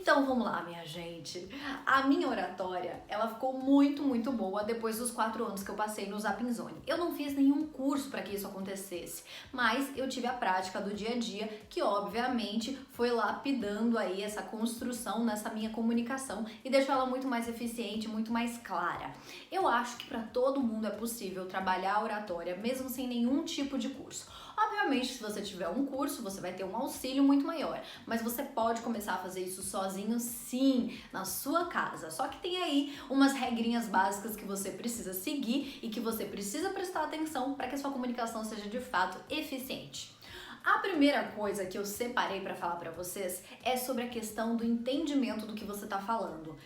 Então vamos lá, minha gente. A minha oratória, ela ficou muito boa depois dos 4 anos que eu passei no Zapping Zone. Eu não fiz nenhum curso para que isso acontecesse, mas eu tive a prática do dia a dia, que obviamente foi lapidando aí essa construção nessa minha comunicação e deixou ela muito mais eficiente, muito mais clara. Eu acho que para todo mundo é possível trabalhar a oratória mesmo sem nenhum tipo de curso. Obviamente, se você tiver um curso, você vai ter um auxílio muito maior, mas você pode começar a fazer isso sozinho, sim, na sua casa. Só que tem aí umas regrinhas básicas que você precisa seguir e que você precisa prestar atenção para que a sua comunicação seja de fato eficiente. A primeira coisa que eu separei para falar para vocês é sobre a questão do entendimento do que você está falando.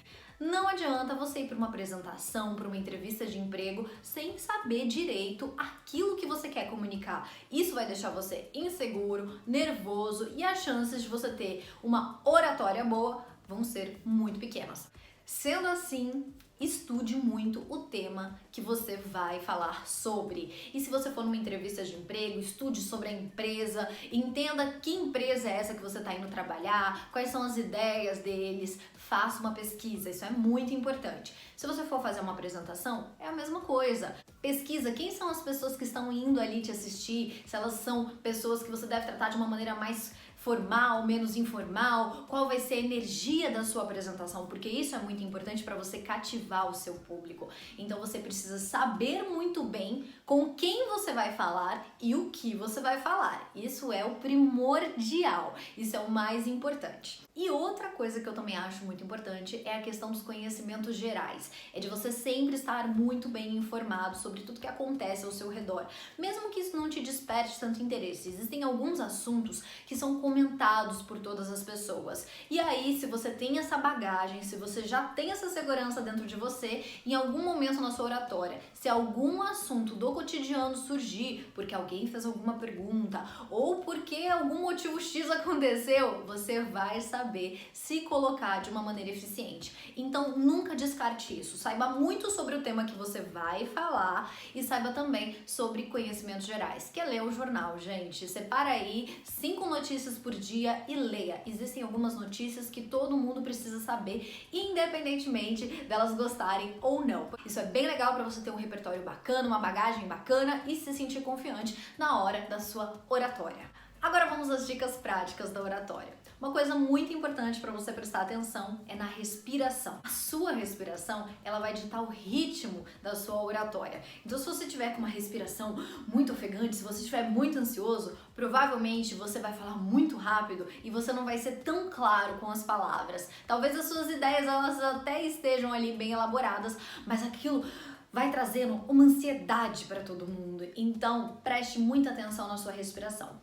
Não adianta você ir para uma apresentação, para uma entrevista de emprego, sem saber direito aquilo que você quer comunicar. Isso vai deixar você inseguro, nervoso e as chances de você ter uma oratória boa vão ser muito pequenas. Sendo assim, estude muito o tema que você vai falar sobre. E se você for numa entrevista de emprego, estude sobre a empresa, entenda que empresa é essa que você está indo trabalhar, quais são as ideias deles, faça uma pesquisa, isso é muito importante. Se você for fazer uma apresentação, é a mesma coisa. Pesquisa quem são as pessoas que estão indo ali te assistir, se elas são pessoas que você deve tratar de uma maneira mais formal, menos informal, qual vai ser a energia da sua apresentação, porque isso é muito importante para você cativar o seu público. Então você precisa saber muito bem com quem você vai falar e o que você vai falar. Isso é o primordial, isso é o mais importante. E outra coisa que eu também acho muito importante é a questão dos conhecimentos gerais. É de você sempre estar muito bem informado sobre tudo que acontece ao seu redor, mesmo que isso não te desperte tanto interesse. Existem alguns assuntos que são comentados por todas as pessoas. E aí, se você tem essa bagagem, se você já tem essa segurança dentro de você, em algum momento na sua oratória, se algum assunto do cotidiano surgir, porque alguém fez alguma pergunta ou porque algum motivo X aconteceu, você vai saber se colocar de uma maneira eficiente. Então, nunca descarte isso. Saiba muito sobre o tema que você vai falar e saiba também sobre conhecimentos gerais, que é ler o jornal, gente. Separa aí 5 notícias por dia e leia. Existem algumas notícias que todo mundo precisa saber, independentemente delas gostarem ou não. Isso é bem legal para você ter um repertório bacana, uma bagagem bacana e se sentir confiante na hora da sua oratória. Agora vamos às dicas práticas da oratória. Uma coisa muito importante para você prestar atenção é na respiração. A sua respiração, ela vai ditar o ritmo da sua oratória. Então, se você tiver com uma respiração muito ofegante, se você estiver muito ansioso, provavelmente você vai falar muito rápido e você não vai ser tão claro com as palavras. Talvez as suas ideias, elas até estejam ali bem elaboradas, mas aquilo vai trazendo uma ansiedade para todo mundo. Então, preste muita atenção na sua respiração.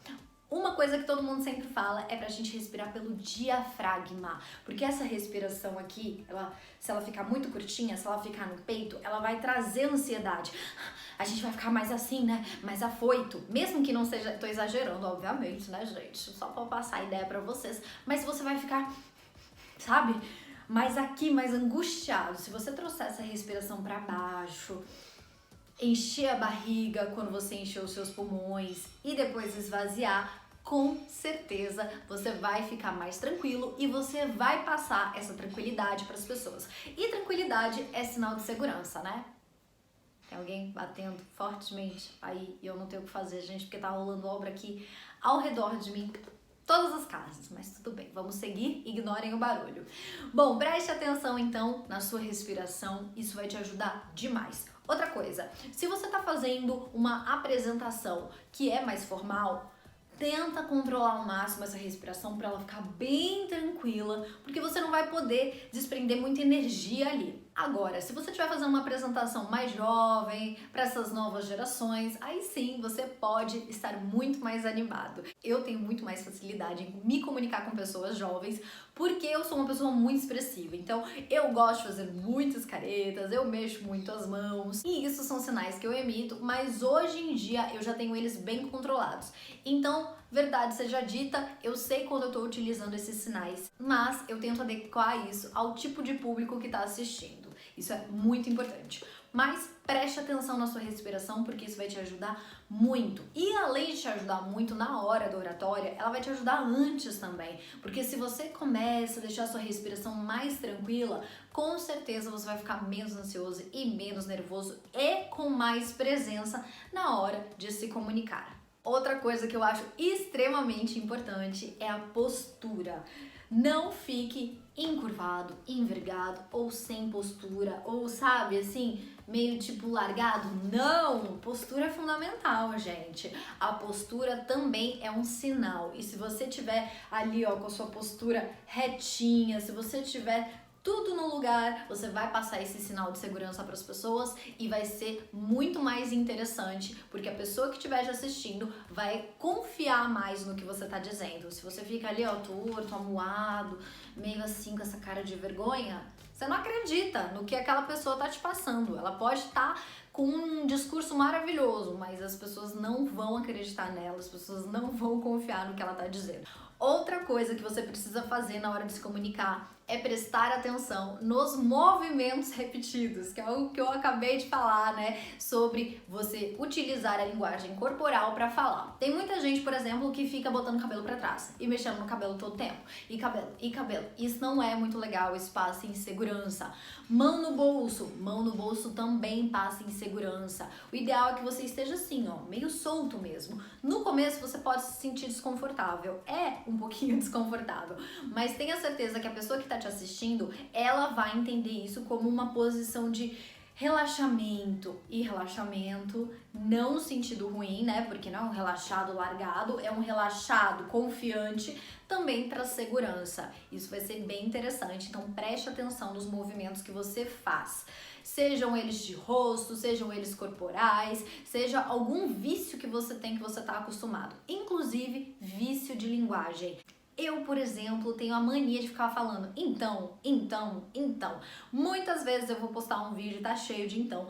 Uma coisa que todo mundo sempre fala é pra gente respirar pelo diafragma, porque essa respiração aqui, se ela ficar muito curtinha, se ela ficar no peito, ela vai trazer ansiedade. A gente vai ficar mais assim, né? Mais afoito. Mesmo que não seja, tô exagerando, obviamente, né, gente? Só pra passar a ideia pra vocês. Mas você vai ficar, sabe? Mais aqui, mais angustiado. Se você trouxer essa respiração pra baixo, encher a barriga quando você encher os seus pulmões e depois esvaziar, com certeza você vai ficar mais tranquilo e você vai passar essa tranquilidade para as pessoas. E tranquilidade é sinal de segurança, né? Tem alguém batendo fortemente aí e eu não tenho o que fazer, gente, porque tá rolando obra aqui ao redor de mim. Todas as casas, mas tudo bem, vamos seguir, ignorem o barulho. Bom, preste atenção então na sua respiração, isso vai te ajudar demais. Outra coisa, se você está fazendo uma apresentação que é mais formal, tenta controlar ao máximo essa respiração para ela ficar bem tranquila, porque você não vai poder desprender muita energia ali. Agora, se você estiver fazendo uma apresentação mais jovem, para essas novas gerações, aí sim você pode estar muito mais animado. Eu tenho muito mais facilidade em me comunicar com pessoas jovens, porque eu sou uma pessoa muito expressiva. Então, eu gosto de fazer muitas caretas, eu mexo muito as mãos, e isso são sinais que eu emito, mas hoje em dia eu já tenho eles bem controlados. Então, verdade seja dita, eu sei quando eu estou utilizando esses sinais, mas eu tento adequar isso ao tipo de público que está assistindo. Isso é muito importante. Mas preste atenção na sua respiração, porque isso vai te ajudar muito. E além de te ajudar muito na hora da oratória, ela vai te ajudar antes também. Porque se você começa a deixar a sua respiração mais tranquila, com certeza você vai ficar menos ansioso e menos nervoso e com mais presença na hora de se comunicar. Outra coisa que eu acho extremamente importante é a postura. Não fique encurvado, envergado ou sem postura, ou sabe, assim, meio tipo largado. Não! Postura é fundamental, gente. A postura também é um sinal. E se você tiver ali, ó, com a sua postura retinha, se você tiver tudo no lugar, você vai passar esse sinal de segurança para as pessoas e vai ser muito mais interessante, porque a pessoa que estiver te assistindo vai confiar mais no que você tá dizendo. Se você fica ali, ó, torto, amuado, meio assim com essa cara de vergonha, você não acredita no que aquela pessoa tá te passando. Ela pode estar com um discurso maravilhoso, mas as pessoas não vão acreditar nela, as pessoas não vão confiar no que ela tá dizendo. Outra coisa que você precisa fazer na hora de se comunicar é prestar atenção nos movimentos repetidos, que é o que eu acabei de falar, né? Sobre você utilizar a linguagem corporal para falar. Tem muita gente, por exemplo, que fica botando o cabelo para trás e mexendo no cabelo todo o tempo. E cabelo, e cabelo. Isso não é muito legal, isso passa insegurança. Mão no bolso também passa insegurança. O ideal é que você esteja assim, ó, meio solto mesmo. No começo você pode se sentir desconfortável, é um pouquinho desconfortável, mas tenha certeza que a pessoa que tá te assistindo, ela vai entender isso como uma posição de relaxamento. E relaxamento não no sentido ruim, né? Porque não é um relaxado largado, é um relaxado confiante, também traz segurança. Isso vai ser bem interessante, então preste atenção nos movimentos que você faz. Sejam eles de rosto, sejam eles corporais, seja algum vício que você tem que você tá acostumado. Inclusive, vício de linguagem. Eu, por exemplo, tenho a mania de ficar falando então. Muitas vezes eu vou postar um vídeo e tá cheio de então.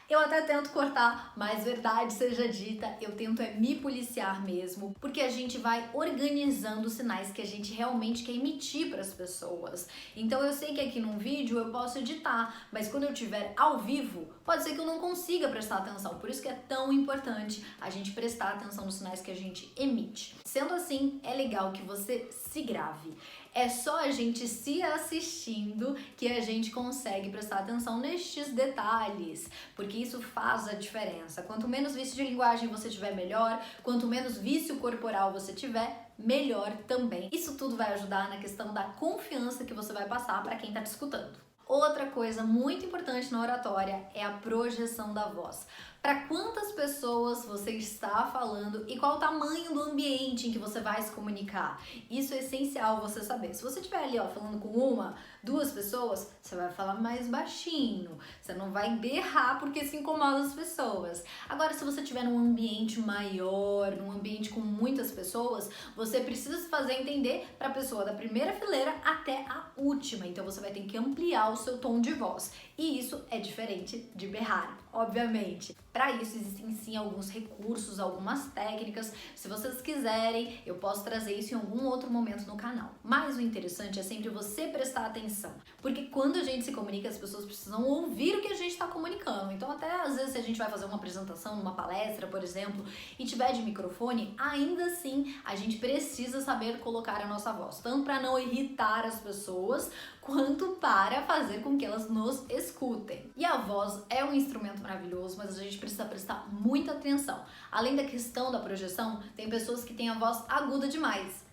Eu até tento cortar, mas verdade seja dita, eu tento me policiar mesmo, porque a gente vai organizando os sinais que a gente realmente quer emitir para as pessoas. Então eu sei que aqui num vídeo eu posso editar, mas quando eu estiver ao vivo, pode ser que eu não consiga prestar atenção. Por isso que é tão importante a gente prestar atenção nos sinais que a gente emite. Sendo assim, é legal que você se grave. É só a gente se assistindo que a gente consegue prestar atenção nestes detalhes, porque isso faz a diferença. Quanto menos vício de linguagem você tiver, melhor. Quanto menos vício corporal você tiver, melhor também. Isso tudo vai ajudar na questão da confiança que você vai passar para quem está te escutando. Outra coisa muito importante na oratória é a projeção da voz. Para quantas pessoas você está falando e qual o tamanho do ambiente em que você vai se comunicar. Isso é essencial você saber. Se você estiver ali, ó, falando com uma, duas pessoas, você vai falar mais baixinho. Você não vai berrar porque se incomoda as pessoas. Agora, se você estiver num ambiente maior, num ambiente com muitas pessoas, você precisa se fazer entender para a pessoa da primeira fileira até a última. Então, você vai ter que ampliar o seu tom de voz. E isso é diferente de berrar, obviamente. Para isso existem sim alguns recursos, algumas técnicas. Se vocês quiserem, eu posso trazer isso em algum outro momento no canal. Mas o interessante é sempre você prestar atenção, porque quando a gente se comunica, as pessoas precisam ouvir o que a gente está comunicando. Então até às vezes se a gente vai fazer uma apresentação, numa palestra, por exemplo, e tiver de microfone, ainda assim a gente precisa saber colocar a nossa voz, tanto para não irritar as pessoas, quanto para fazer com que elas nos escutem. E a voz é um instrumento maravilhoso, mas a gente precisa prestar muita atenção. Além da questão da projeção, tem pessoas que têm a voz aguda demais.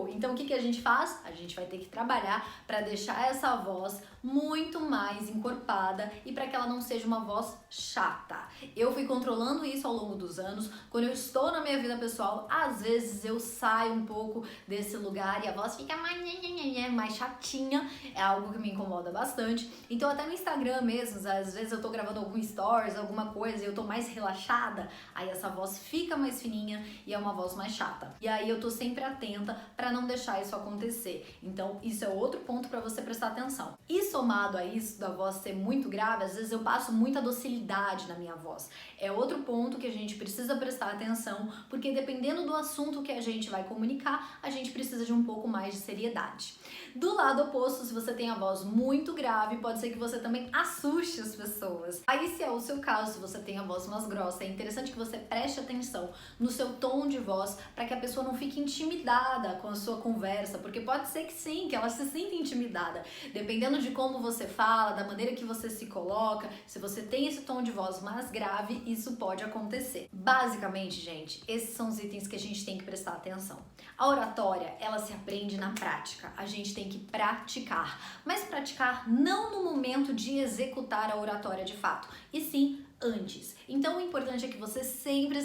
Então o que a gente faz? A gente vai ter que trabalhar para deixar essa voz muito mais encorpada e para que ela não seja uma voz chata. Eu fui controlando isso ao longo dos anos. Quando eu estou na minha vida pessoal, às vezes eu saio um pouco desse lugar e a voz fica mais chatinha. É algo que me incomoda bastante. Então até no Instagram mesmo, às vezes eu tô gravando algum stories, alguma coisa e eu tô mais relaxada, aí essa voz fica mais fininha e é uma voz mais chata. E aí eu tô sempre atenta atenta para não deixar isso acontecer. Então, isso é outro ponto para você prestar atenção. E somado a isso da voz ser muito grave, às vezes eu passo muita docilidade na minha voz. É outro ponto que a gente precisa prestar atenção, porque dependendo do assunto que a gente vai comunicar, a gente precisa de um pouco mais de seriedade. Do lado oposto, se você tem a voz muito grave, pode ser que você também assuste as pessoas. Aí, se é o seu caso, se você tem a voz mais grossa, é interessante que você preste atenção no seu tom de voz para que a pessoa não fique intimidada com a sua conversa, porque pode ser que sim, que ela se sinta intimidada. Dependendo de como você fala, da maneira que você se coloca, se você tem esse tom de voz mais grave, isso pode acontecer. Basicamente, gente, esses são os itens que a gente tem que prestar atenção. A oratória, ela se aprende na prática. A gente tem que praticar, mas praticar não no momento de executar a oratória de fato, e sim antes. Então, o importante é que você sempre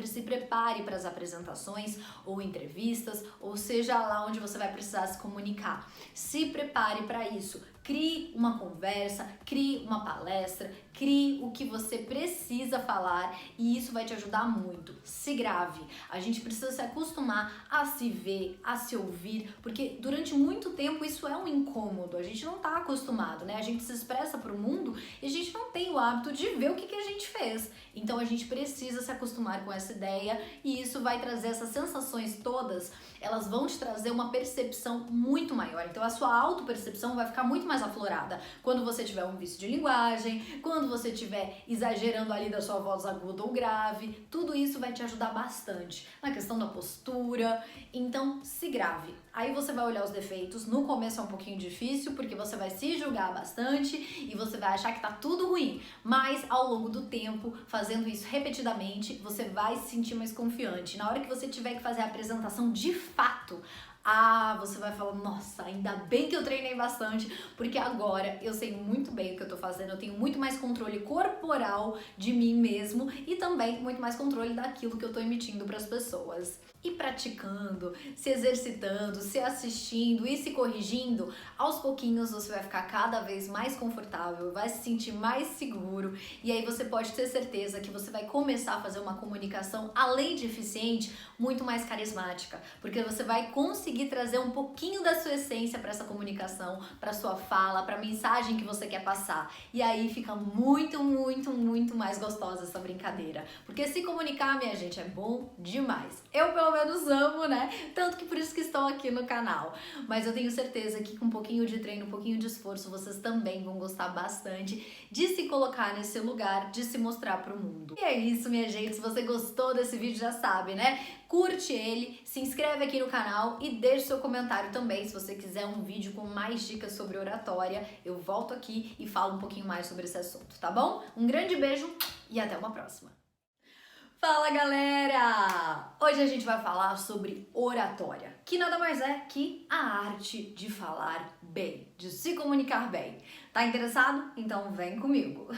se prepare para as apresentações ou entrevistas, ou seja lá onde você vai precisar se comunicar. Se prepare para isso. Crie uma conversa, crie uma palestra, crie o que você precisa falar e isso vai te ajudar muito. Se grave. A gente precisa se acostumar a se ver, a se ouvir, porque durante muito tempo isso é um incômodo. A gente não está acostumado, né? A gente se expressa para o mundo e a gente não tem o hábito de ver o que a gente fez. Então a gente precisa se acostumar com essa ideia e isso vai trazer essas sensações todas, elas vão te trazer uma percepção muito maior. Então a sua autopercepção vai ficar muito mais aflorada quando você tiver um vício de linguagem, quando você estiver exagerando ali da sua voz aguda ou grave, tudo isso vai te ajudar bastante na questão da postura. Então se grave. Aí você vai olhar os defeitos, no começo é um pouquinho difícil porque você vai se julgar bastante e você vai achar que tá tudo ruim, mas ao longo do tempo, fazendo isso repetidamente, você vai se sentir mais confiante. Na hora que você tiver que fazer a apresentação de fato, você vai falar, nossa, ainda bem que eu treinei bastante, porque agora eu sei muito bem o que eu tô fazendo, eu tenho muito mais controle corporal de mim mesmo e também muito mais controle daquilo que eu tô emitindo para as pessoas. E praticando, se exercitando, se assistindo e se corrigindo, aos pouquinhos você vai ficar cada vez mais confortável, vai se sentir mais seguro e aí você pode ter certeza que você vai começar a fazer uma comunicação, além de eficiente, muito mais carismática, porque você vai conseguir trazer um pouquinho da sua essência para essa comunicação, para sua fala, para a mensagem que você quer passar. E aí fica muito mais gostosa essa brincadeira, porque se comunicar, minha gente, é bom demais. Eu, pelo menos, amo, né? Tanto que por isso que estão aqui no canal. Mas eu tenho certeza que com um pouquinho de treino, um pouquinho de esforço, vocês também vão gostar bastante de se colocar nesse lugar, de se mostrar pro mundo. E é isso, minha gente. Se você gostou desse vídeo, já sabe, né? Curte ele, se inscreve aqui no canal e deixe seu comentário também. Se você quiser um vídeo com mais dicas sobre oratória, eu volto aqui e falo um pouquinho mais sobre esse assunto, tá bom? Um grande beijo e até uma próxima! Fala, galera! Hoje a gente vai falar sobre oratória, que nada mais é que a arte de falar bem, de se comunicar bem. Tá interessado? Então vem comigo!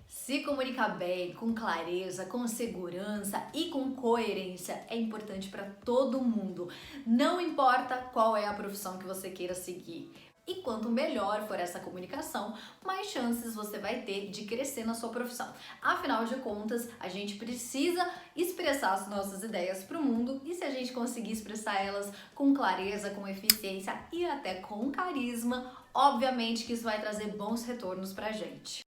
Se comunicar bem, com clareza, com segurança e com coerência é importante para todo mundo. Não importa qual é a profissão que você queira seguir. E quanto melhor for essa comunicação, mais chances você vai ter de crescer na sua profissão. Afinal de contas, a gente precisa expressar as nossas ideias para o mundo e se a gente conseguir expressar elas com clareza, com eficiência e até com carisma, obviamente que isso vai trazer bons retornos pra gente.